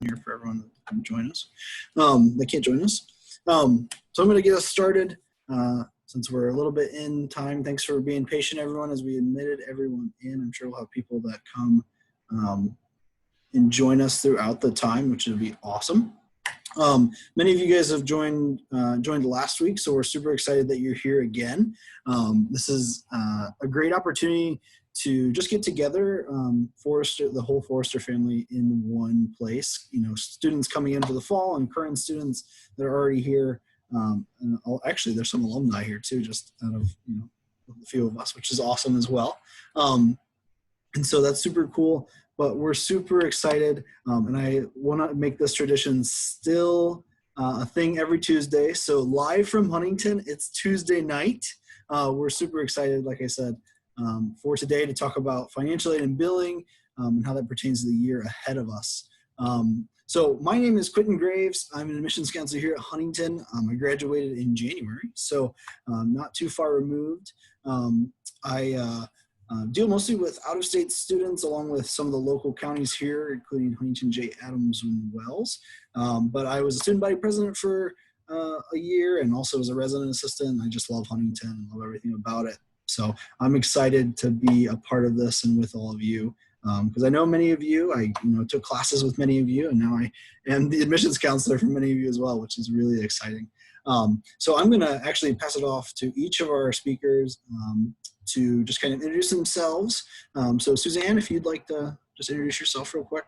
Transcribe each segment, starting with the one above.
here for everyone that can join us. They can't join us. So I'm going to get us started since we're a little bit in time. Thanks for being patient, everyone, as we admitted everyone in. I'm sure we'll have people that come and join us throughout the time, which would be awesome. Many of you guys have joined last week, so we're super excited that you're here again. This is a great opportunity to just get together, the whole Forrester family in one place. You know, students coming in for the fall and current students that are already here. And actually, there's some alumni here too, just out of a few of us, which is awesome as well. And so that's super cool. But we're super excited, and I want to make this tradition still a thing every Tuesday. So live from Huntington, it's Tuesday night. We're super excited, like I said, for today to talk about financial aid and billing and how that pertains to the year ahead of us. So my name is Quentin Graves. I'm an admissions counselor here at Huntington. I graduated in January, so not too far removed. I deal mostly with out-of-state students along with some of the local counties here, including Huntington, J. Adams, and Wells. But I was a student body president for a year and also as a resident assistant. I just love Huntington and love everything about it. So I'm excited to be a part of this and with all of you. Because I know many of you, I took classes with many of you, and now I am the admissions counselor for many of you as well, which is really exciting. So I'm going to actually pass it off to each of our speakers to just kind of introduce themselves. So Suzanne, if you'd like to just introduce yourself real quick.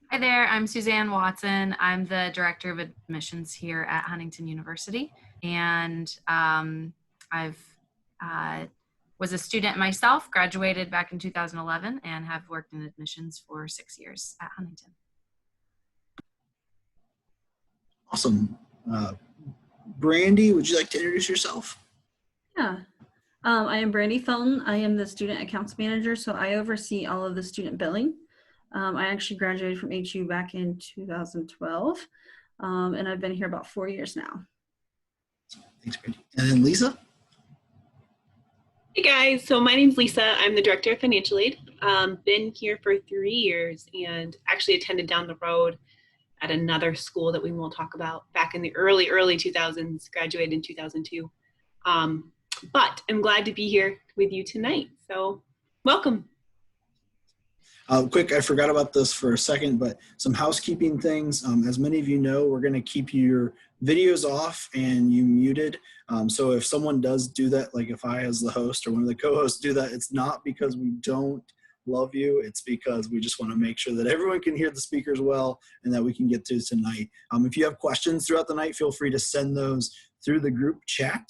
Hi there, I'm Suzanne Watson. I'm the Director of Admissions here at Huntington University, and I've was a student myself, graduated back in 2011, and have worked in admissions for 6 years at Huntington. Awesome. Brandy, would you like to introduce yourself? Yeah, I am Brandy Felton. I am the student accounts manager, so I oversee all of the student billing. I actually graduated from HU back in 2012, and I've been here about 4 years now. Thanks, Brandy. And then Lisa? Hey guys, so my name's Lisa. I'm the Director of Financial Aid. Been here for 3 years and actually attended down the road at another school that we won't talk about back in the early 2000s, graduated in 2002. But I'm glad to be here with you tonight, so welcome. Quick, I forgot about this for a second, but some housekeeping things. As many of you know, we're going to keep your videos off and you muted. So if someone does do that, like if I as the host or one of the co-hosts do that, it's not because we don't love you. It's because we just want to make sure that everyone can hear the speakers well and that we can get to tonight. If you have questions throughout the night, feel free to send those through the group chat,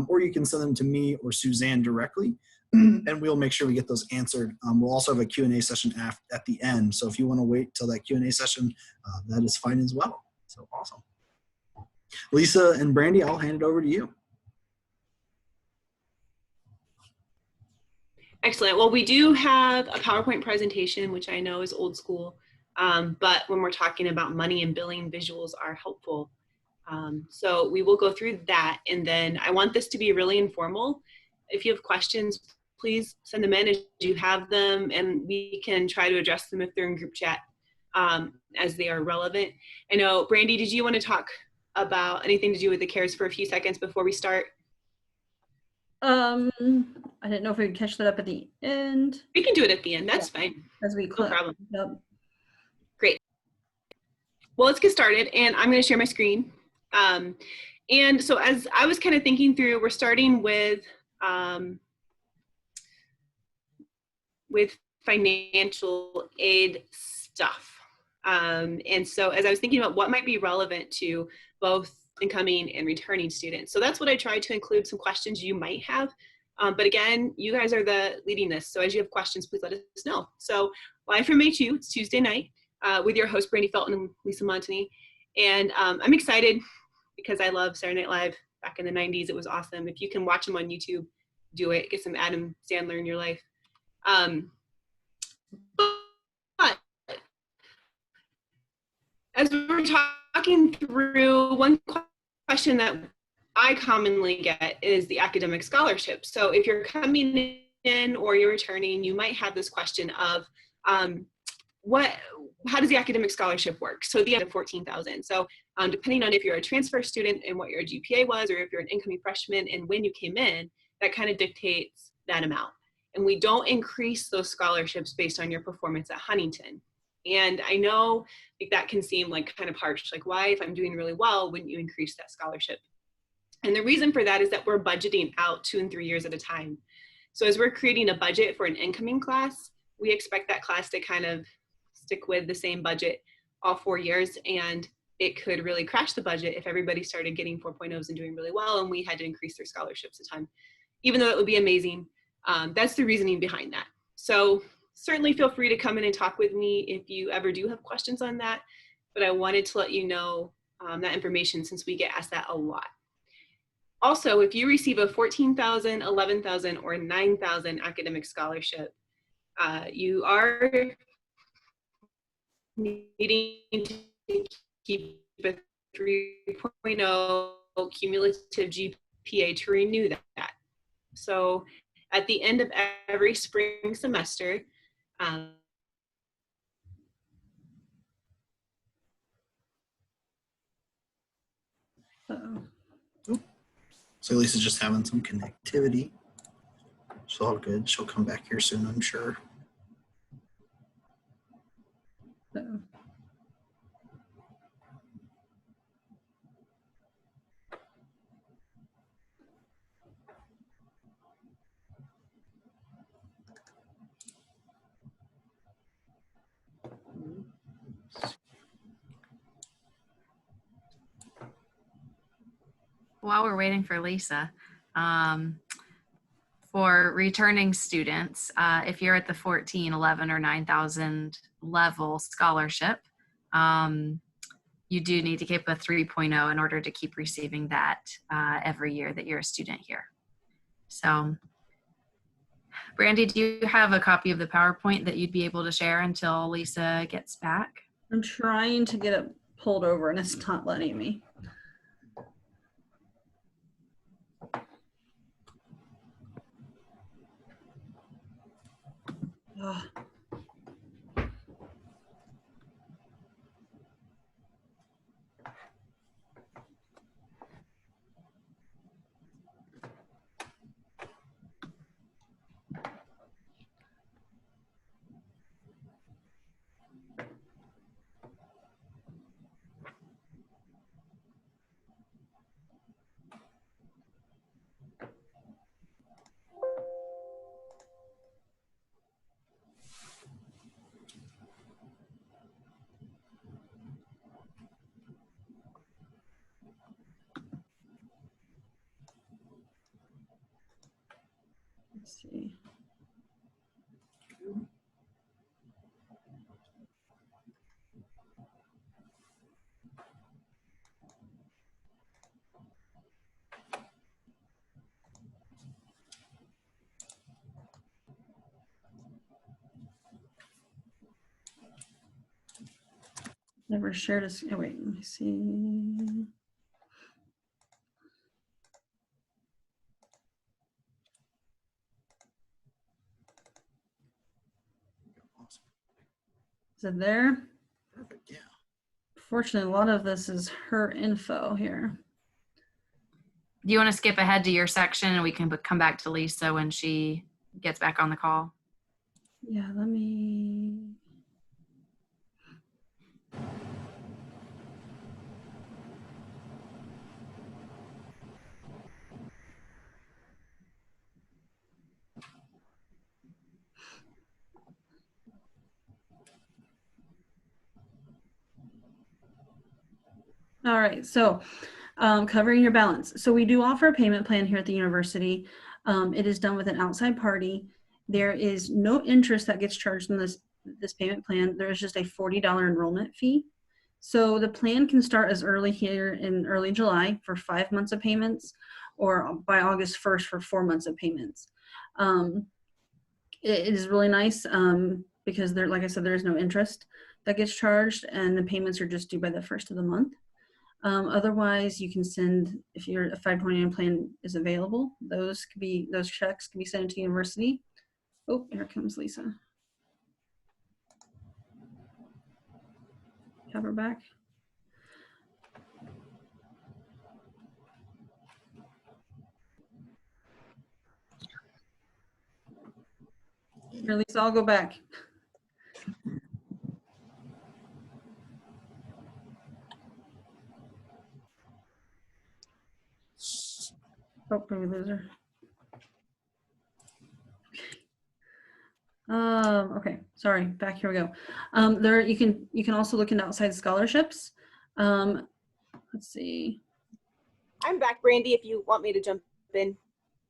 or you can send them to me or Suzanne directly. And we'll make sure we get those answered. We'll also have a Q&A session at the end. So if you want to wait till that Q&A session, that is fine as well. So awesome. Lisa and Brandy, I'll hand it over to you. Excellent. Well, we do have a PowerPoint presentation, which I know is old school, but when we're talking about money and billing, visuals are helpful. So we will go through that, and then I want this to be really informal. If you have questions, please send them in as you have them, and we can try to address them if they're in group chat as they are relevant. I know, Brandy, did you want to talk about anything to do with the CARES for a few seconds before we start? I didn't know if we would catch that up at the end. We can do it at the end. That's fine. As we no problem. Up. Great. Well, let's get started, and I'm going to share my screen. And so as I was kind of thinking through, we're starting with financial aid stuff. And so as I was thinking about what might be relevant to both incoming and returning students. So that's what I tried to include, some questions you might have. But again, you guys are the leading this. So as you have questions, please let us know. So live from HU, it's Tuesday night with your host, Brandy Felton and Lisa Montany. And I'm excited because I love Saturday Night Live. Back in the 90s, it was awesome. If you can watch them on YouTube, do it. Get some Adam Sandler in your life. But as we're talking through, one question that I commonly get is the academic scholarship. So if you're coming in or you're returning, you might have this question of, how does the academic scholarship work? So the 14,000. So depending on if you're a transfer student and what your GPA was, or if you're an incoming freshman and when you came in, that kind of dictates that amount. And we don't increase those scholarships based on your performance at Huntington. And I know like that can seem like kind of harsh, like why, if I'm doing really well, wouldn't you increase that scholarship? And the reason for that is that we're budgeting out 2 and 3 years at a time. So as we're creating a budget for an incoming class, we expect that class to kind of stick with the same budget all 4 years. And it could really crash the budget if everybody started getting 4.0s and doing really well and we had to increase their scholarships a ton, even though it would be amazing. That's the reasoning behind that. So certainly feel free to come in and talk with me if you ever do have questions on that. But I wanted to let you know that information since we get asked that a lot. Also, if you receive a 14,000, 11,000, or 9,000 academic scholarship, you are needing to keep a 3.0 cumulative GPA to renew that. So at the end of every spring semester, So Lisa's just having some connectivity. It's all good. She'll come back here soon, I'm sure. While we're waiting for Lisa, for returning students, if you're at the 14, 11, or 9,000 level scholarship, you do need to keep a 3.0 in order to keep receiving that every year that you're a student here. So, Brandy, do you have a copy of the PowerPoint that you'd be able to share until Lisa gets back? I'm trying to get it pulled over and it's not letting me. Ugh. Let's see. Never shared a, oh wait, let me see. Awesome. Is it there? Perfect, yeah. Fortunately, a lot of this is her info here. Do you want to skip ahead to your section and we can come back to Lisa when she gets back on the call? Yeah, let me. All right, so covering your balance. So we do offer a payment plan here at the university. It is done with an outside party. There is no interest that gets charged in this payment plan. There is just a $40 enrollment fee. So the plan can start as early here in early July for 5 months of payments, or by August 1st for 4 months of payments. It is really nice because there, like I said, there's no interest that gets charged, and the payments are just due by the 1st of the month. Otherwise, you can send, if your 529 plan is available, those checks can be sent to the university. Oh, here comes Lisa. have her back. Here, Lisa, I'll go back. Oh, did we lose her? Okay, sorry, back, here we go. There, you can also look into outside scholarships. Let's see. I'm back, Brandy, if you want me to jump in.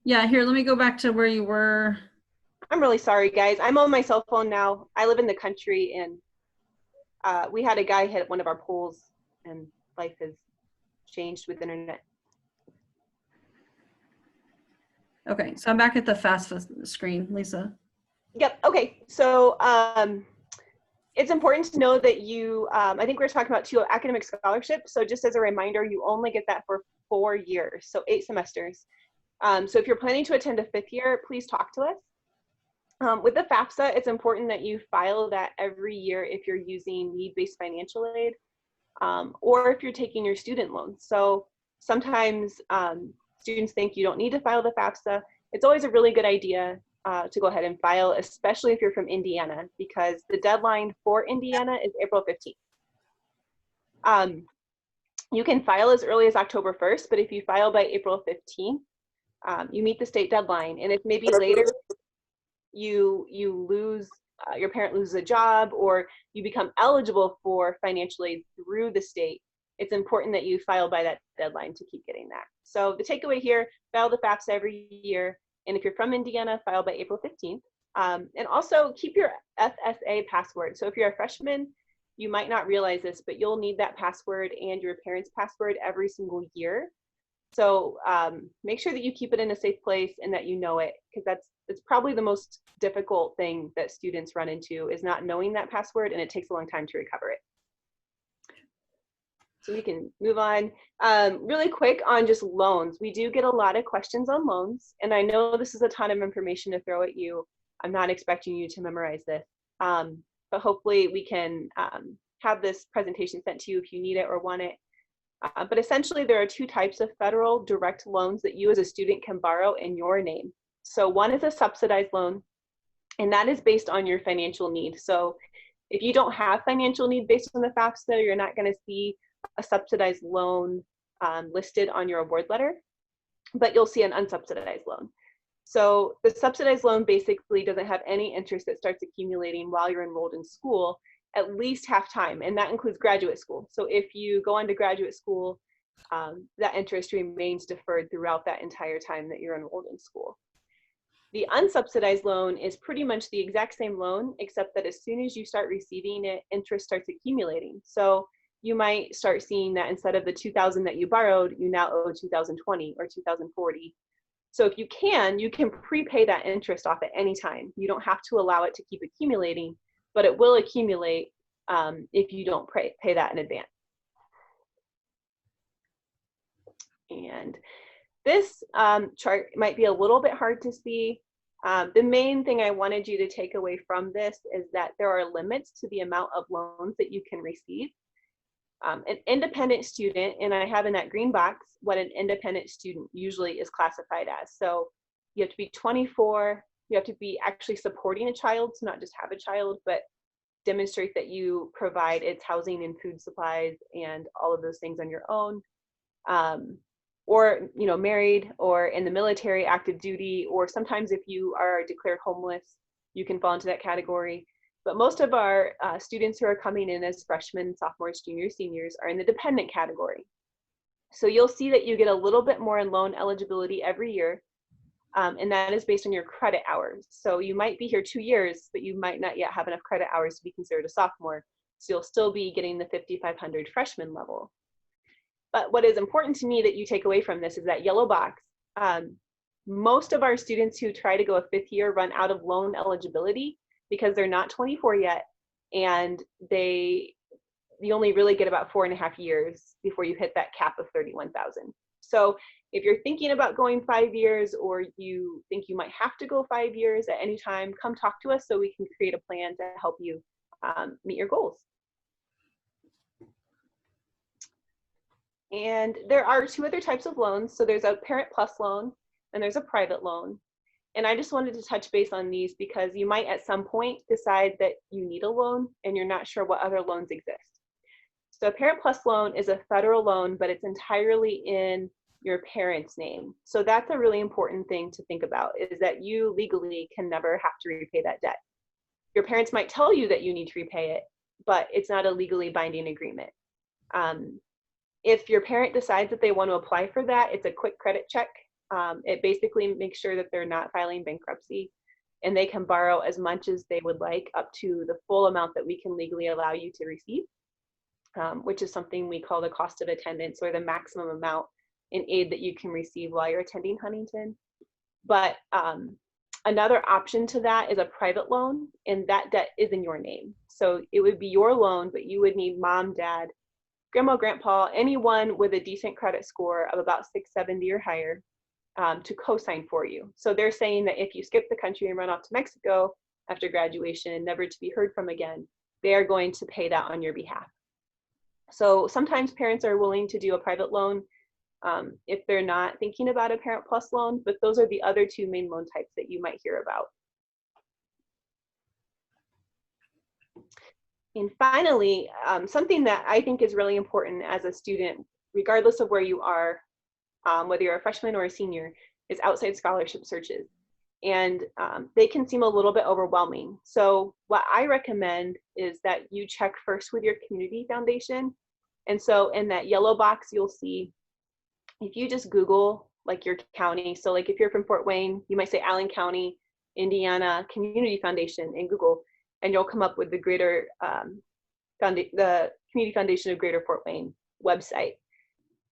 Yeah, here, let me go back to where you were. I'm really sorry, guys. I'm on my cell phone now. I live in the country, and we had a guy hit one of our pools, and life has changed with internet. Okay, so I'm back at the FAFSA screen, Lisa. Yep. Okay. So it's important to know that you, I think we're talking about 2 academic scholarships. So just as a reminder, you only get that for 4 years, so 8 semesters. So if you're planning to attend a 5th year, please talk to us. With the FAFSA, it's important that you file that every year if you're using need-based financial aid, or if you're taking your student loans. So sometimes students think you don't need to file the FAFSA. It's always a really good idea to go ahead and file, especially if you're from Indiana, because the deadline for Indiana is April 15th. You can file as early as October 1st, but if you file by April 15th, you meet the state deadline. And if maybe later you lose, your parent loses a job, or you become eligible for financial aid through the state, it's important that you file by that deadline to keep getting that. So the takeaway here, file the FAFSA every year. And if you're from Indiana, file by April 15th. And also keep your FSA password. So if you're a freshman, you might not realize this, but you'll need that password and your parents' password every single year. So make sure that you keep it in a safe place and that you know it, because it's probably the most difficult thing that students run into, is not knowing that password, and it takes a long time to recover it. So we can move on. Really quick on just loans. We do get a lot of questions on loans, and I know this is a ton of information to throw at you. I'm not expecting you to memorize this, but hopefully we can have this presentation sent to you if you need it or want it. But essentially there are 2 types of federal direct loans that you as a student can borrow in your name. So one is a subsidized loan, and that is based on your financial need. So if you don't have financial need based on the FAFSA, you're not going to see a subsidized loan listed on your award letter, but you'll see an unsubsidized loan. So the subsidized loan basically doesn't have any interest that starts accumulating while you're enrolled in school, at least half time, and that includes graduate school. So if you go on to graduate school, that interest remains deferred throughout that entire time that you're enrolled in school. The unsubsidized loan is pretty much the exact same loan, except that as soon as you start receiving it, interest starts accumulating. So you might start seeing that instead of the $2,000 that you borrowed, you now owe $2,020 or $2,040. So if you can prepay that interest off at any time. You don't have to allow it to keep accumulating, but it will accumulate if you don't pay that in advance. And this chart might be a little bit hard to see. The main thing I wanted you to take away from this is that there are limits to the amount of loans that you can receive. An independent student, and I have in that green box what an independent student usually is classified as. So you have to be 24, you have to be actually supporting a child, so not just have a child, but demonstrate that you provide its housing and food supplies and all of those things on your own. Or married, or in the military, active duty, or sometimes if you are declared homeless, you can fall into that category. But most of our students who are coming in as freshmen, sophomores, juniors, seniors are in the dependent category. So you'll see that you get a little bit more in loan eligibility every year, and that is based on your credit hours. So you might be here 2 years, but you might not yet have enough credit hours to be considered a sophomore. So you'll still be getting the 5,500 freshman level. But what is important to me that you take away from this is that yellow box. Most of our students who try to go a 5th year run out of loan eligibility because they're not 24 yet, and you only really get about 4.5 years before you hit that cap of 31,000. So if you're thinking about going 5 years, or you think you might have to go 5 years at any time, come talk to us so we can create a plan to help you meet your goals. And there are two other types of loans. So there's a Parent Plus loan and there's a private loan. And I just wanted to touch base on these because you might at some point decide that you need a loan and you're not sure what other loans exist. So a Parent Plus loan is a federal loan, but it's entirely in your parent's name. So that's a really important thing to think about, is that you legally can never have to repay that debt. Your parents might tell you that you need to repay it, but it's not a legally binding agreement. If your parent decides that they want to apply for that, it's a quick credit check. It basically makes sure that they're not filing bankruptcy, and they can borrow as much as they would like, up to the full amount that we can legally allow you to receive, which is something we call the cost of attendance, or the maximum amount in aid that you can receive while you're attending Huntington. But another option to that is a private loan, and that debt is in your name. So it would be your loan, but you would need mom, dad, grandma, grandpa, anyone with a decent credit score of about 670 or higher to co-sign for you. So they're saying that if you skip the country and run off to Mexico after graduation, never to be heard from again, they are going to pay that on your behalf. So sometimes parents are willing to do a private loan if they're not thinking about a Parent Plus loan, but those are the other two main loan types that you might hear about. And finally, something that I think is really important as a student, regardless of where you are, whether you're a freshman or a senior, is outside scholarship searches. And they can seem a little bit overwhelming. So what I recommend is that you check first with your community foundation. And so in that yellow box, you'll see, if you just Google like your county, so like if you're from Fort Wayne, you might say Allen County, Indiana Community Foundation in Google, and you'll come up with the the Community Foundation of Greater Fort Wayne website.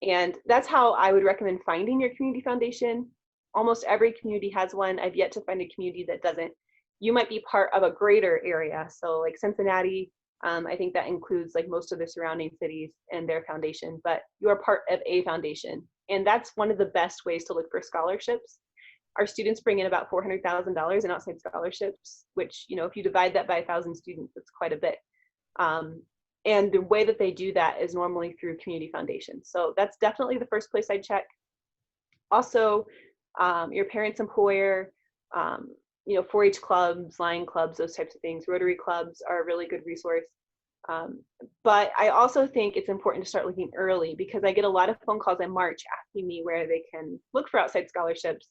And that's how I would recommend finding your community foundation. Almost every community has one. I've yet to find a community that doesn't. You might be part of a greater area. So like Cincinnati, I think that includes like most of the surrounding cities and their foundation, but you are part of a foundation. And that's one of the best ways to look for scholarships. Our students bring in about $400,000 in outside scholarships, which, you know, if you divide that by 1,000 students, it's quite a bit. And the way that they do that is normally through community foundations. So that's definitely the first place I'd check. Also, your parents' employer, you know, 4-H clubs, Lion clubs, those types of things. Rotary clubs are a really good resource. But I also think it's important to start looking early, because I get a lot of phone calls in March asking me where they can look for outside scholarships.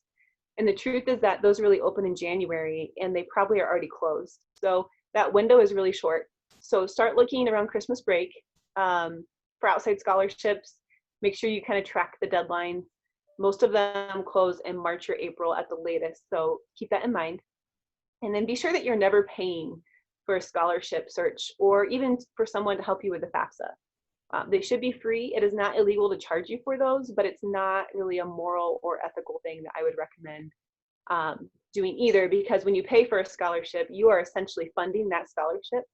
And the truth is that those really open in January, and they probably are already closed. So that window is really short. So start looking around Christmas break for outside scholarships. Make sure you kind of track the deadlines. Most of them close in March or April at the latest, so keep that in mind. And then be sure that you're never paying for a scholarship search, or even for someone to help you with the FAFSA. They should be free. It is not illegal to charge you for those, but it's not really a moral or ethical thing that I would recommend doing either, because when you pay for a scholarship, you are essentially funding that scholarship.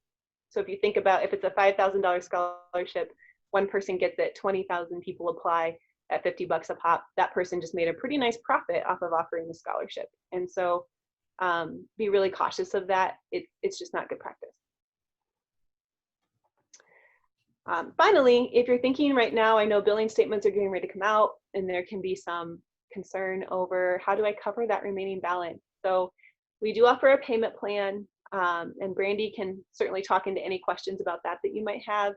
So if you think about, if it's a $5,000 scholarship, one person gets it, 20,000 people apply at $50 a pop, that person just made a pretty nice profit off of offering the scholarship. And so be really cautious of that. It's just not good practice. Finally, if you're thinking right now, I know billing statements are getting ready to come out, and there can be some concern over how do I cover that remaining balance. So we do offer a payment plan, and Brandy can certainly talk into any questions about that you might have.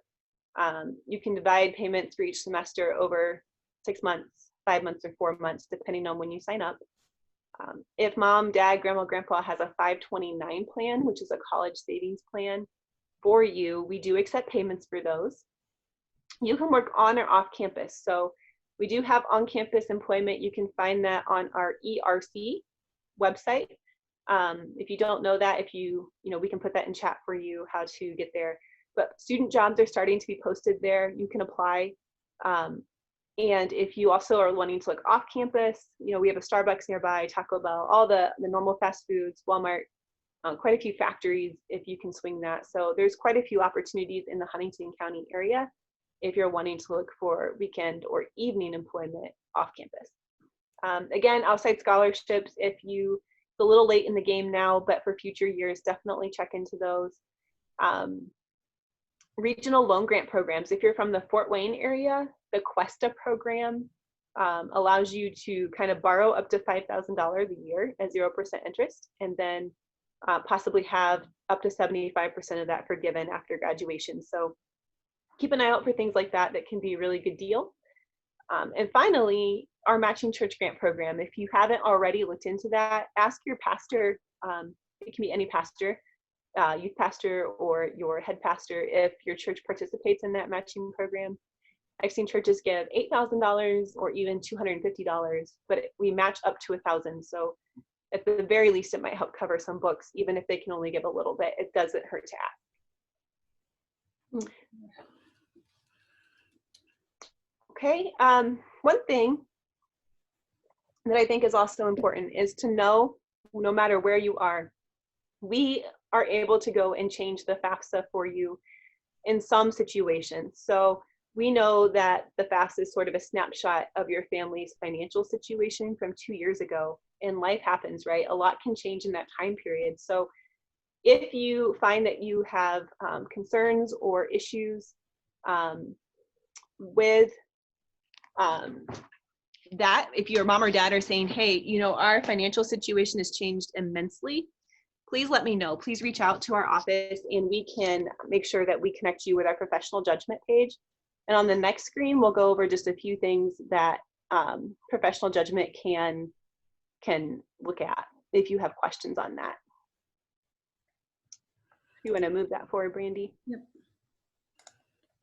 You can divide payments for each semester over 6 months, 5 months, or 4 months, depending on when you sign up. If mom, dad, grandma, grandpa has a 529 plan, which is a college savings plan for you, we do accept payments for those. You can work on or off campus. So we do have on-campus employment. You can find that on our ERC website. If you don't know that, we can put that in chat for you, how to get there. But student jobs are starting to be posted there. You can apply. And if you also are wanting to look off campus, we have a Starbucks nearby, Taco Bell, all the normal fast foods, Walmart, quite a few factories if you can swing that. So there's quite a few opportunities in the Huntington County area if you're wanting to look for weekend or evening employment off campus. Again, outside scholarships, it's a little late in the game now, but for future years, definitely check into those. regional loan grant programs. If you're from the Fort Wayne area, the Cuesta program allows you to kind of borrow up to $5,000 a year at 0% interest, and then possibly have up to 75% of that forgiven after graduation. So keep an eye out for things like that that can be a really good deal. And finally, our matching church grant program. If you haven't already looked into that, ask your pastor. It can be any pastor, youth pastor or your head pastor, if your church participates in that matching program. I've seen churches give $8,000 or even $250, but we match up to $1,000. So at the very least, it might help cover some books, even if they can only give a little bit. It doesn't hurt to ask. Okay, one thing that I think is also important is to know, no matter where you are, we are able to go and change the FAFSA for you in some situations. So we know that the FAFSA is sort of a snapshot of your family's financial situation from 2 years ago, and life happens, right? A lot can change in that time period. So if you find that you have concerns or issues with that, if your mom or dad are saying, hey, you know, our financial situation has changed immensely, please let me know. Please reach out to our office and we can make sure that we connect you with our professional judgment page. And on the next screen, we'll go over just a few things that professional judgment can look at if you have questions on that. You want to move that forward, Brandy? Yep.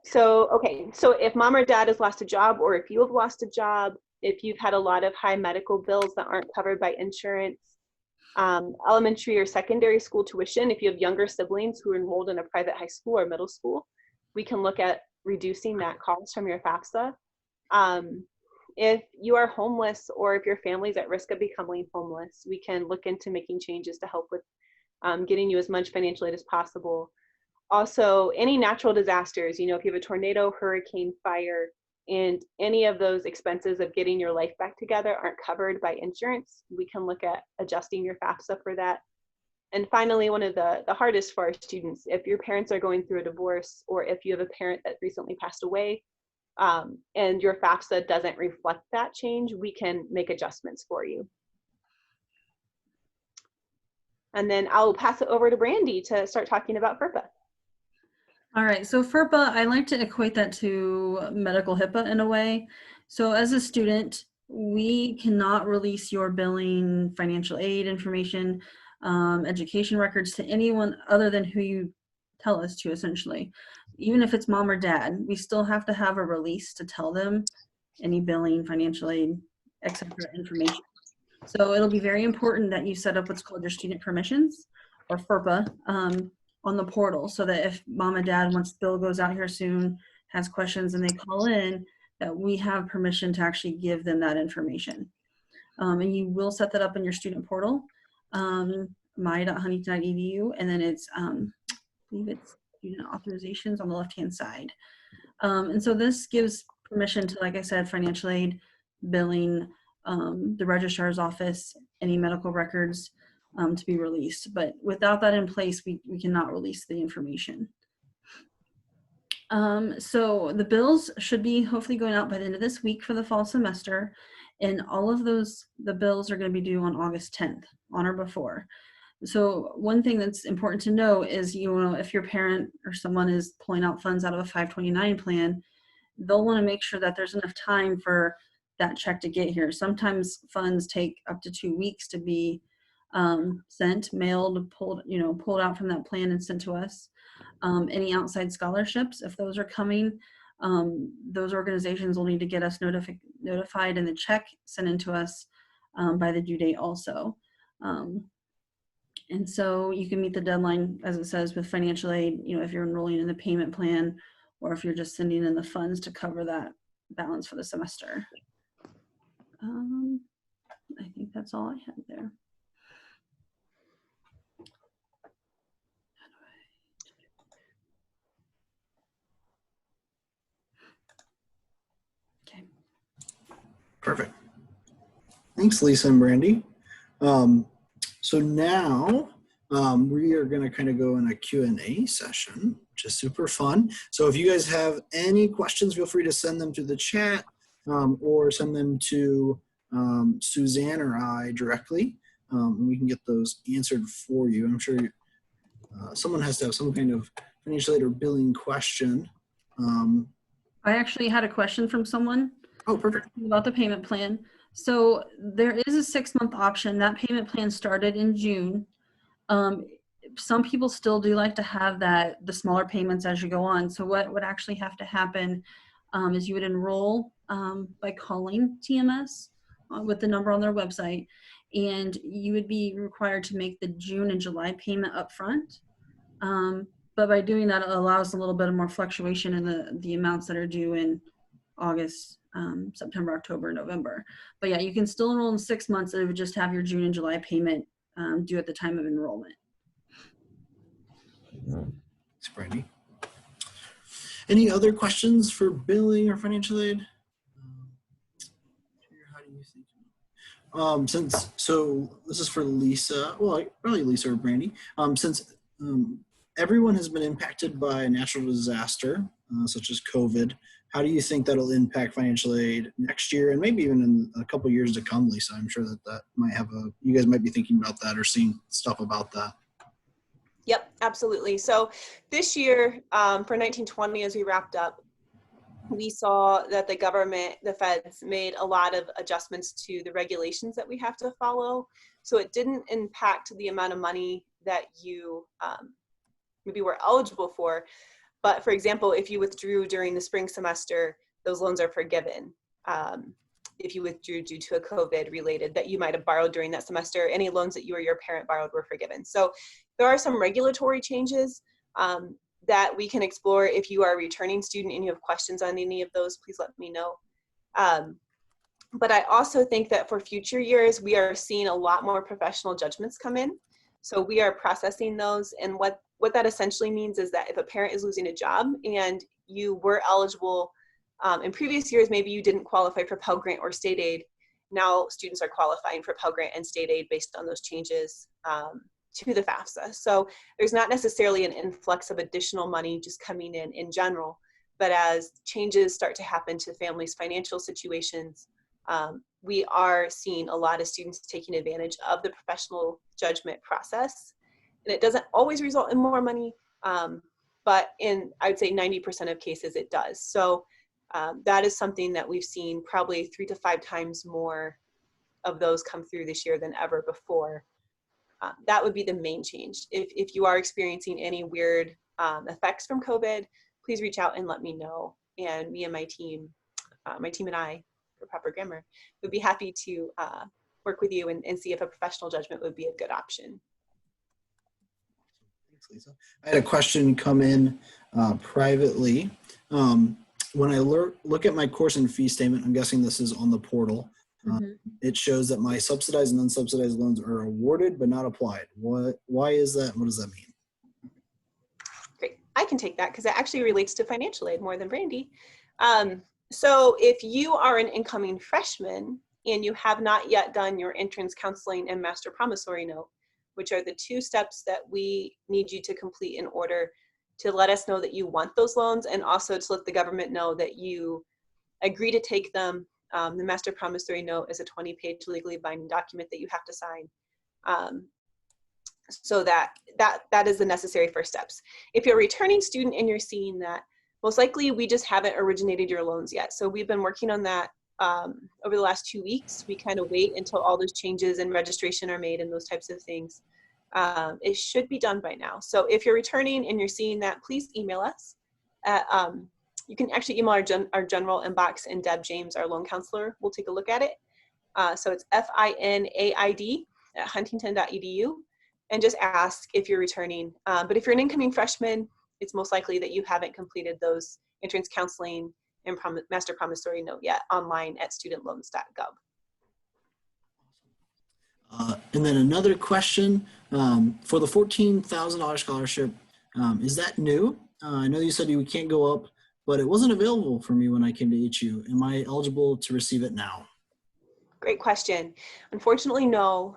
So, okay, so if mom or dad has lost a job, or if you have lost a job, if you've had a lot of high medical bills that aren't covered by insurance, elementary or secondary school tuition, if you have younger siblings who are enrolled in a private high school or middle school, we can look at reducing that cost from your FAFSA. If you are homeless, or if your family's at risk of becoming homeless, we can look into making changes to help with getting you as much financial aid as possible. Also, any natural disasters, you know, if you have a tornado, hurricane, fire, and any of those expenses of getting your life back together aren't covered by insurance, we can look at adjusting your FAFSA for that. And finally, one of the hardest for our students, if your parents are going through a divorce, or if you have a parent that recently passed away, and your FAFSA doesn't reflect that change, we can make adjustments for you. And then I'll pass it over to Brandy to start talking about FERPA. All right, so FERPA, I like to equate that to medical HIPAA in a way. So as a student, we cannot release your billing, financial aid information, education records to anyone other than who you tell us to, essentially. Even if it's mom or dad, we still have to have a release to tell them any billing, financial aid, etc. information. So it'll be very important that you set up what's called your student permissions, or FERPA, on the portal, so that if mom and dad, once Bill goes out here soon, has questions and they call in, that we have permission to actually give them that information. And you will set that up in your student portal, my.huntington.edu, and then it's, I believe it's student authorizations on the left-hand side. And so this gives permission to, like I said, financial aid, billing, the registrar's office, any medical records, to be released. But without that in place, we cannot release the information. So the bills should be hopefully going out by the end of this week for the fall semester. And all of the bills are going to be due on August 10th, on or before. So one thing that's important to know is, you know, if your parent or someone is pulling out funds out of a 529 plan, they'll want to make sure that there's enough time for that check to get here. Sometimes funds take up to 2 weeks to be sent, mailed, pulled out from that plan and sent to us. Any outside scholarships, if those are coming, those organizations will need to get us notified and the check sent into us by the due date also. And so you can meet the deadline, as it says, with financial aid, you know, if you're enrolling in the payment plan, or if you're just sending in the funds to cover that balance for the semester. I think that's all I had there. Okay. Perfect. Thanks, Lisa and Brandy. So now we are going to kind of go in a Q&A session, which is super fun. So if you guys have any questions, feel free to send them to the chat or send them to Suzanne or I directly, and we can get those answered for you. I'm sure someone has to have some kind of financial aid or billing question. I actually had a question from someone. Oh, perfect. About the payment plan. So there is a 6-month option. That payment plan started in June. Some people still do like to have the smaller payments as you go on. So what would actually have to happen is you would enroll by calling TMS with the number on their website, and you would be required to make the June and July payment up front. But by doing that, it allows a little bit of more fluctuation in the amounts that are due in August, September, October, November. But yeah, you can still enroll in 6 months. It would just have your June and July payment due at the time of enrollment. Thanks, Brandy. Any other questions for billing or financial aid? How do you think? So this is for Lisa. Well, probably Lisa or Brandy. Since everyone has been impacted by a natural disaster, such as COVID, how do you think that'll impact financial aid next year and maybe even in a couple years to come, Lisa? I'm sure that might have you guys might be thinking about that or seeing stuff about that. Yep, absolutely. So this year, for 1920, as we wrapped up, we saw that the government, the feds, made a lot of adjustments to the regulations that we have to follow. So it didn't impact the amount of money that you maybe were eligible for. But for example, if you withdrew during the spring semester, those loans are forgiven. If you withdrew due to a COVID related that you might have borrowed during that semester, any loans that you or your parent borrowed were forgiven. So there are some regulatory changes that we can explore. If you are a returning student and you have questions on any of those, please let me know. But I also think that for future years, we are seeing a lot more professional judgments come in. So we are processing those. And what that essentially means is that if a parent is losing a job and you were eligible in previous years, maybe you didn't qualify for Pell Grant or state aid. Now students are qualifying for Pell Grant and state aid based on those changes to the FAFSA. So there's not necessarily an influx of additional money just coming in general, but as changes start to happen to families' financial situations, we are seeing a lot of students taking advantage of the professional judgment process. And it doesn't always result in more money, but in, I would say 90% of cases it does. So that is something that we've seen probably 3 to 5 times more of those come through this year than ever before. That would be the main change. If you are experiencing any weird effects from COVID, please reach out and let me know. And me and my team and I, for proper grammar, would be happy to work with you and see if a professional judgment would be a good option. Thanks, Lisa. I had a question come in privately. When I look at my course and fee statement, I'm guessing this is on the portal. It shows that my subsidized and unsubsidized loans are awarded but not applied. Why is that? What does that mean? Great. I can take that because it actually relates to financial aid more than Brandy. So if you are an incoming freshman and you have not yet done your entrance counseling and master promissory note, which are the 2 steps that we need you to complete in order to let us know that you want those loans and also to let the government know that you agree to take them. The master promissory note is a 20-page legally binding document that you have to sign. So that is the necessary first steps. If you're a returning student and you're seeing that, most likely we just haven't originated your loans yet. So we've been working on that over the last 2 weeks. We kind of wait until all those changes in registration are made and those types of things. It should be done by now. So if you're returning and you're seeing that, please email us at, you can actually email our general inbox, and Deb James, our loan counselor, will take a look at it. So it's FINAID@huntington.edu, and just ask if you're returning. But if you're an incoming freshman, it's most likely that you haven't completed those entrance counseling and master promissory note yet online at studentloans.gov. And then another question, for the $14,000 scholarship, is that new? I know you said you can't go up, but it wasn't available for me when I came to HU. Am I eligible to receive it now? Great question. Unfortunately, no,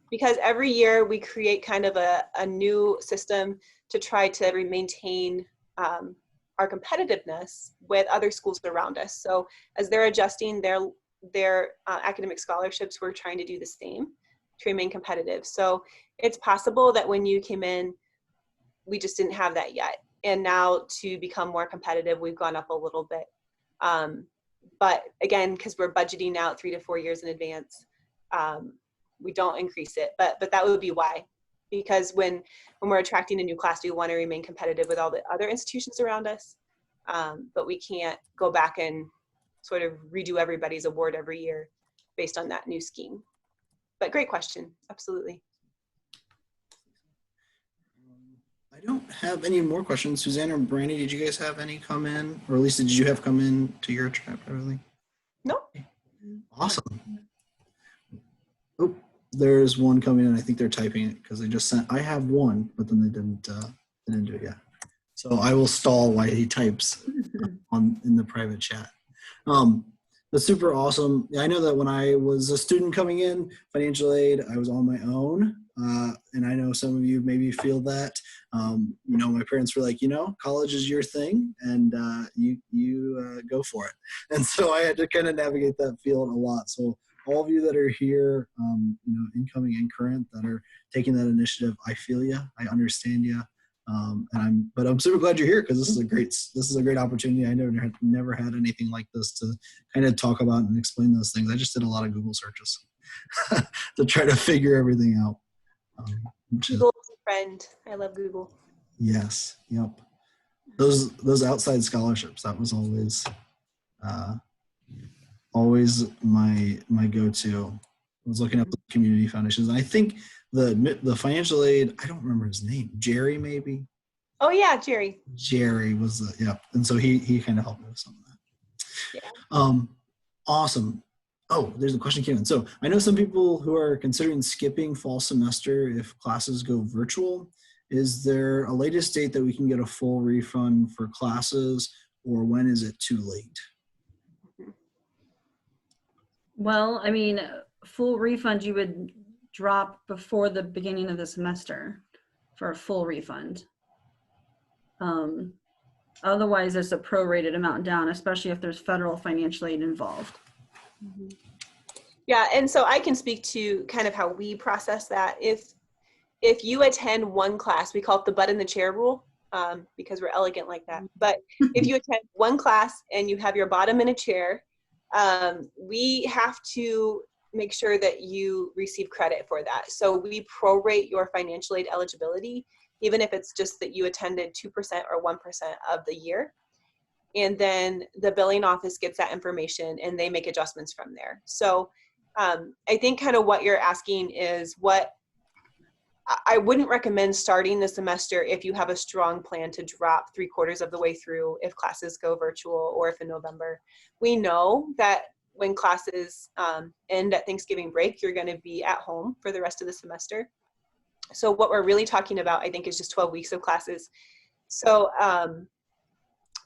because every year we create kind of a new system to try to maintain our competitiveness with other schools around us. So as they're adjusting their academic scholarships, we're trying to do the same to remain competitive. So it's possible that when you came in, we just didn't have that yet. And now to become more competitive, we've gone up a little bit. But again, because we're budgeting out 3 to 4 years in advance, we don't increase it. But that would be why. Because when we're attracting a new class, we want to remain competitive with all the other institutions around us. But we can't go back and sort of redo everybody's award every year based on that new scheme. But great question, absolutely. I don't have any more questions. Suzanne or Brandy, did you guys have any come in? Or Lisa, did you have come in to your trip, Everly? Nope. Awesome. Oh, there's one coming in. I think they're typing it because they just sent, I have one, but then they didn't do it yet. So I will stall while he types in the private chat. That's super awesome. I know that when I was a student coming in, financial aid, I was on my own. And I know some of you maybe feel that. You know, my parents were like, you know, college is your thing, and you go for it. And so I had to kind of navigate that field a lot. So all of you that are here, you know, incoming and current, that are taking that initiative, I feel you. I understand you. But I'm super glad you're here because this is a great opportunity. I never had anything like this to kind of talk about and explain those things. I just did a lot of Google searches to try to figure everything out. Google is a friend. I love Google. Yes. Yep. Those outside scholarships, that was always my go-to. I was looking up the community foundations. And I think the financial aid, I don't remember his name. Jerry, maybe? Oh yeah, Jerry. Jerry was and so he kind of helped me with some of that. Yeah. Awesome. Oh, there's a question came in. So I know some people who are considering skipping fall semester if classes go virtual. Is there a latest date that we can get a full refund for classes, or when is it too late? Well, I mean, full refund you would drop before the beginning of the semester for a full refund. Otherwise, there's a prorated amount down, especially if there's federal financial aid involved. Mm-hmm. Yeah, and so I can speak to kind of how we process that. If you attend one class, we call it the butt in the chair rule, because we're elegant like that. But if you attend one class and you have your bottom in a chair, we have to make sure that you receive credit for that. So we prorate your financial aid eligibility, even if it's just that you attended 2% or 1% of the year. And then the billing office gets that information and they make adjustments from there. So I think kind of what you're asking is what I wouldn't recommend starting the semester if you have a strong plan to drop 3/4 of the way through if classes go virtual or if in November. We know that when classes end at Thanksgiving break, you're going to be at home for the rest of the semester. So what we're really talking about, I think, is just 12 weeks of classes. So,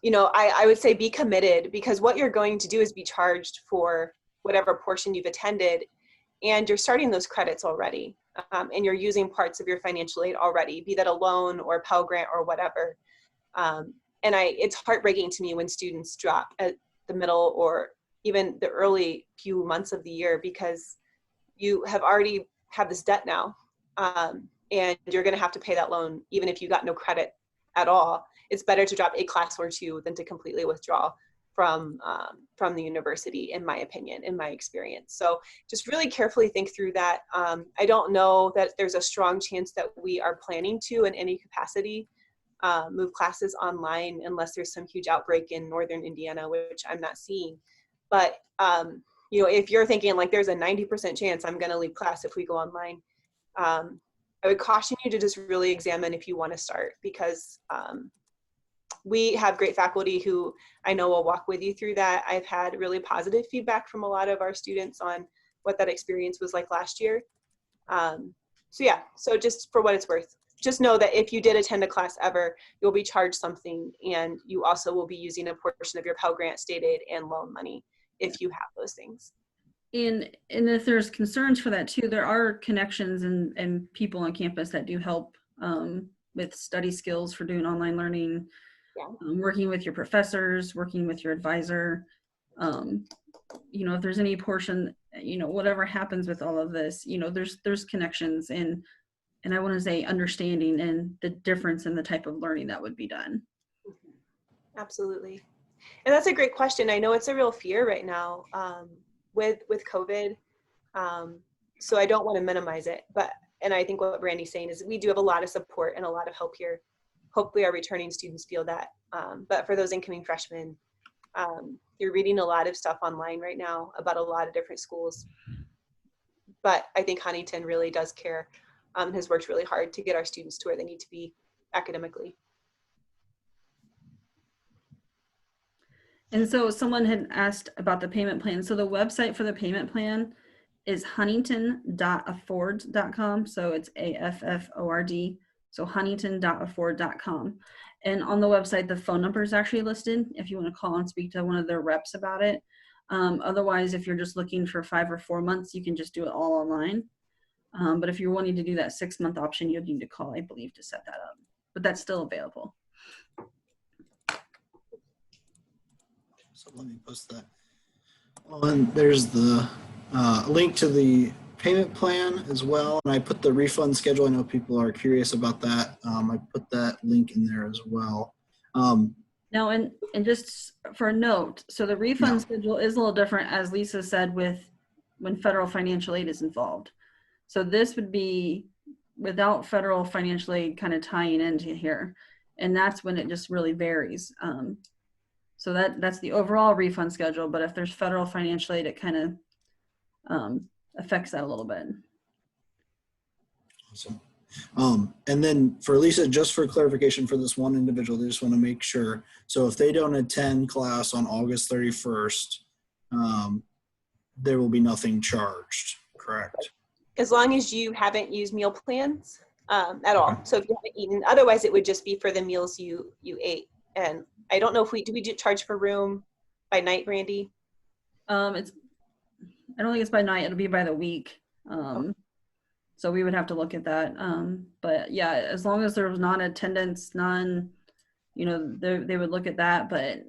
you know, I would say be committed, because what you're going to do is be charged for whatever portion you've attended, and you're starting those credits already. And you're using parts of your financial aid already, be that a loan or a Pell Grant or whatever. And it's heartbreaking to me when students drop at the middle or even the early few months of the year, because you have already have this debt now. And you're going to have to pay that loan even if you got no credit at all. It's better to drop a class or two than to completely withdraw from the university, in my opinion, in my experience. So just really carefully think through that. I don't know that there's a strong chance that we are planning to, in any capacity, move classes online unless there's some huge outbreak in northern Indiana, which I'm not seeing. But you know, if you're thinking like there's a 90% chance I'm going to leave class if we go online, I would caution you to just really examine if you want to start, because we have great faculty who I know will walk with you through that. I've had really positive feedback from a lot of our students on what that experience was like last year. So yeah, so just for what it's worth, just know that if you did attend a class ever, you'll be charged something, and you also will be using a portion of your Pell Grant, state aid, and loan money if you have those things. And if there's concerns for that too, there are connections and people on campus that do help with study skills for doing online learning, Yeah. Working with your professors, working with your advisor. If there's any portion, whatever happens with all of this, there's connections and I want to say understanding and the difference in the type of learning that would be done. Absolutely. And that's a great question. I know it's a real fear right now with COVID. So I don't want to minimize it, and I think what Brandy's saying is we do have a lot of support and a lot of help here. Hopefully our returning students feel that. But for those incoming freshmen, you're reading a lot of stuff online right now about a lot of different schools. But I think Huntington really does care, has worked really hard to get our students to where they need to be academically. And so someone had asked about the payment plan. So the website for the payment plan is huntington.afford.com. So it's AFFORD. So huntington.afford.com. And on the website, the phone number is actually listed if you want to call and speak to one of their reps about it. Otherwise, if you're just looking for 5 or 4 months, you can just do it all online. But if you're wanting to do that 6-month option, you'll need to call, I believe, to set that up. But that's still available. So let me post that. And there's the link to the payment plan as well. And I put the refund schedule. I know people are curious about that. I put that link in there as well. Now, and just for a note, so the refund schedule is a little different, as Lisa said, when federal financial aid is involved. So this would be without federal financial aid kind of tying into here. And that's when it just really varies. So that's the overall refund schedule, but if there's federal financial aid, it kind of affects that a little bit. Awesome. And then for Lisa, just for clarification for this one individual, they just want to make sure. So if they don't attend class on August 31st, there will be nothing charged, correct? As long as you haven't used meal plans at all. So if you haven't eaten, otherwise it would just be for the meals you ate. And I don't know if we charge for room by night, Brandy? I don't think it's by night. It'll be by the week. So we would have to look at that. But yeah, as long as there was non-attendance, they would look at that. But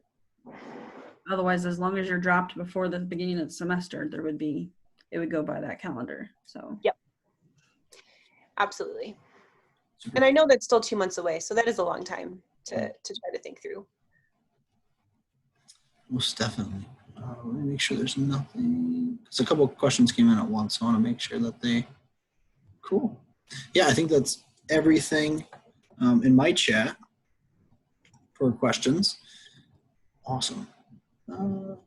otherwise, as long as you're dropped before the beginning of the semester, it would go by that calendar. So yep, absolutely. And I know that's still 2 months away, so that is a long time to try to think through. Most definitely. Let me make sure there's nothing. Because a couple of questions came in at once. So I want to make sure that cool. Yeah, I think that's everything in my chat for questions. Awesome. But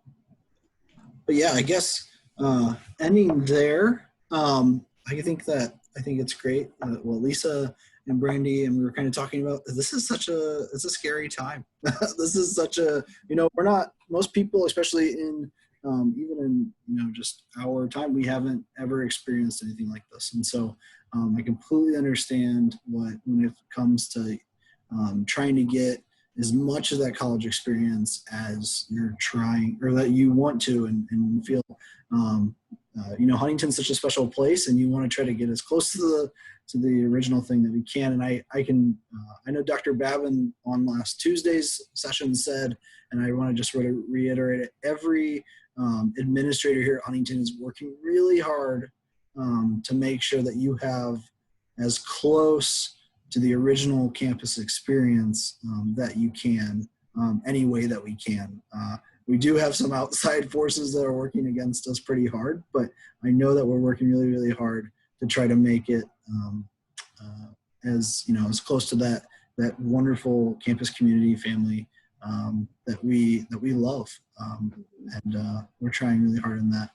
yeah, I guess ending there, I think it's great. Well, Lisa and Brandy, and we were kind of talking about, it's a scary time. This is such a, we're not, most people, especially in, even in, just our time, we haven't ever experienced anything like this. And so I completely understand when it comes to trying to get as much of that college experience as you're trying, or that you want to, and feel, Huntington's such a special place, and you want to try to get as close to the original thing that we can. And I know Dr. Babin on last Tuesday's session said, and I want to just reiterate it, every administrator here at Huntington is working really hard to make sure that you have as close to the original campus experience that you can, any way that we can. We do have some outside forces that are working against us pretty hard, but I know that we're working really, really hard to try to make it as close to that wonderful campus community family that we love, and we're trying really hard in that.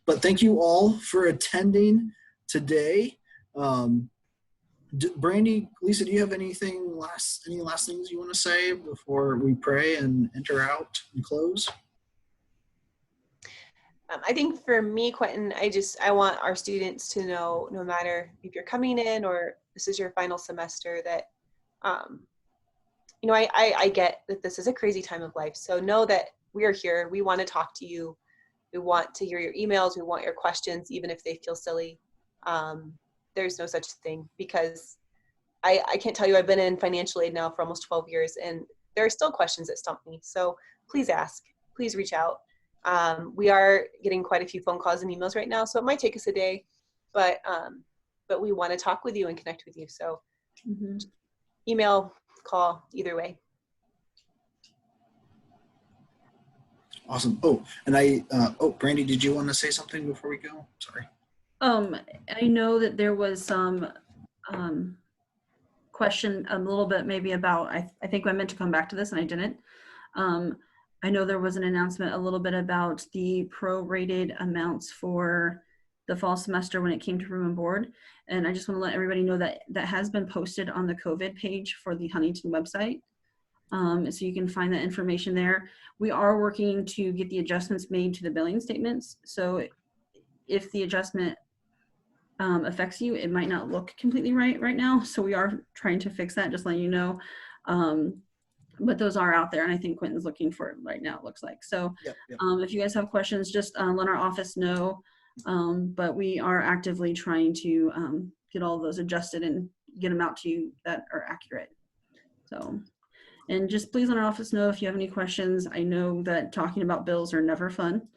But thank you all for attending today. Brandy, Lisa, do you have any last things you want to say before we pray and enter out and close? I think for me, Quentin, I want our students to know, no matter if you're coming in or this is your final semester, that, I get that this is a crazy time of life. So know that we are here. We want to talk to you. We want to hear your emails. We want your questions, even if they feel silly. There's no such thing, because I can't tell you, I've been in financial aid now for almost 12 years, and there are still questions that stump me. So please ask, please reach out. We are getting quite a few phone calls and emails right now, so it might take us a day, but we want to talk with you and connect with you. So email, call, either way. Awesome. Oh, and Brandy, did you want to say something before we go? Sorry. I know that there was some question a little bit maybe about, I think I meant to come back to this and I didn't. I know there was an announcement a little bit about the prorated amounts for the fall semester when it came to room and board. And I just want to let everybody know that that has been posted on the COVID page for the Huntington website. So you can find that information there. We are working to get the adjustments made to the billing statements. So if the adjustment affects you, it might not look completely right now. So we are trying to fix that, just letting you know. But those are out there, and I think Quentin's looking for it right now, it looks like. So Yep. if you guys have questions, just let our office know. But we are actively trying to get all of those adjusted and get them out to you that are accurate. So, and just please let our office know if you have any questions. I know that talking about bills are never fun,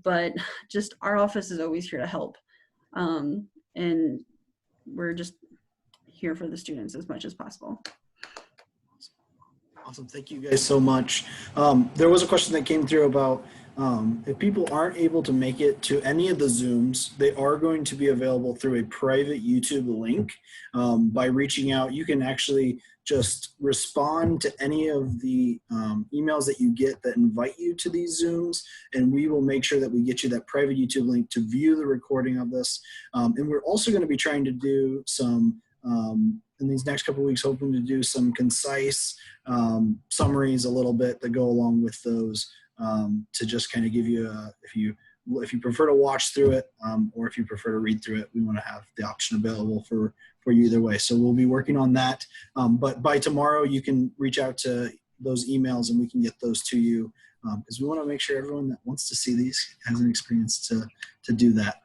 but just our office is always here to help. And we're just here for the students as much as possible. Awesome. Thank you guys so much. There was a question that came through about if people aren't able to make it to any of the Zooms, they are going to be available through a private YouTube link. By reaching out, you can actually just respond to any of the emails that you get that invite you to these Zooms, and we will make sure that we get you that private YouTube link to view the recording of this. And we're also going to be trying to do some in these next couple of weeks, hoping to do some concise summaries a little bit that go along with those to just kind of give you if you prefer to watch through it or if you prefer to read through it, we want to have the option available for you either way. So we'll be working on that. But by tomorrow, you can reach out to those emails and we can get those to you because we want to make sure everyone that wants to see these has an experience to do that.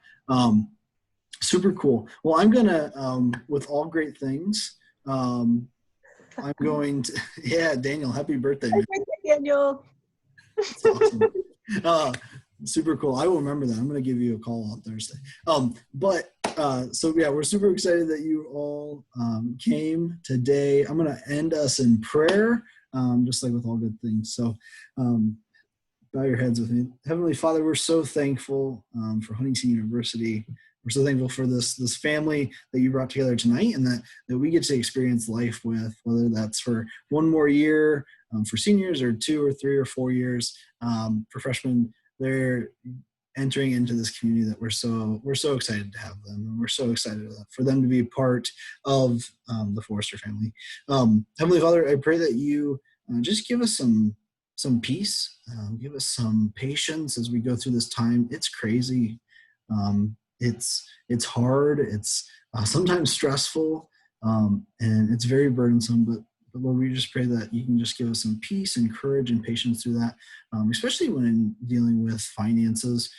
Super cool. Well, I'm going to, with all great things, I'm going to, yeah, Daniel, happy birthday, man. Happy birthday, Daniel. That's awesome. Super cool. I will remember that. I'm going to give you a call on Thursday. So yeah, we're super excited that you all came today. I'm going to end us in prayer, just like with all good things. So bow your heads with me. Heavenly Father, we're so thankful for Huntington University. We're so thankful for this family that you brought together tonight and that we get to experience life with, whether that's for one more year, for seniors, or 2 or 3 or 4 years. For freshmen, they're entering into this community that we're so excited to have them, and we're so excited for them to be a part of the Forrester family. Heavenly Father, I pray that you just give us some peace, give us some patience as we go through this time. It's crazy. It's hard. It's sometimes stressful, and it's very burdensome. But Lord, we just pray that you can just give us some peace and courage and patience through that, especially when dealing with finances.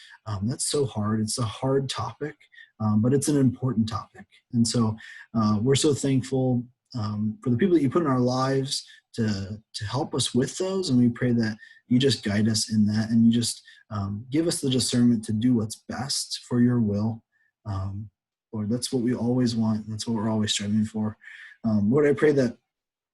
That's so hard. It's a hard topic, but it's an important topic. And so we're so thankful for the people that you put in our lives to help us with those. And we pray that you just guide us in that, and you just give us the discernment to do what's best for your will. Lord, that's what we always want. And that's what we're always striving for. Lord, I pray that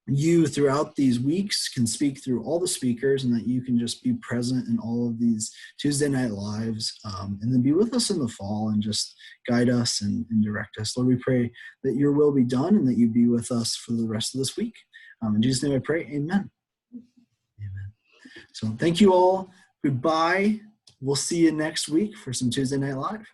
you throughout these weeks can speak through all the speakers, and that you can just be present in all of these Tuesday night lives, and then be with us in the fall and just guide us and direct us. Lord, we pray that your will be done and that you be with us for the rest of this week. In Jesus' name I pray, amen. Amen. So thank you all. Goodbye. We'll see you next week for some Tuesday Night Live.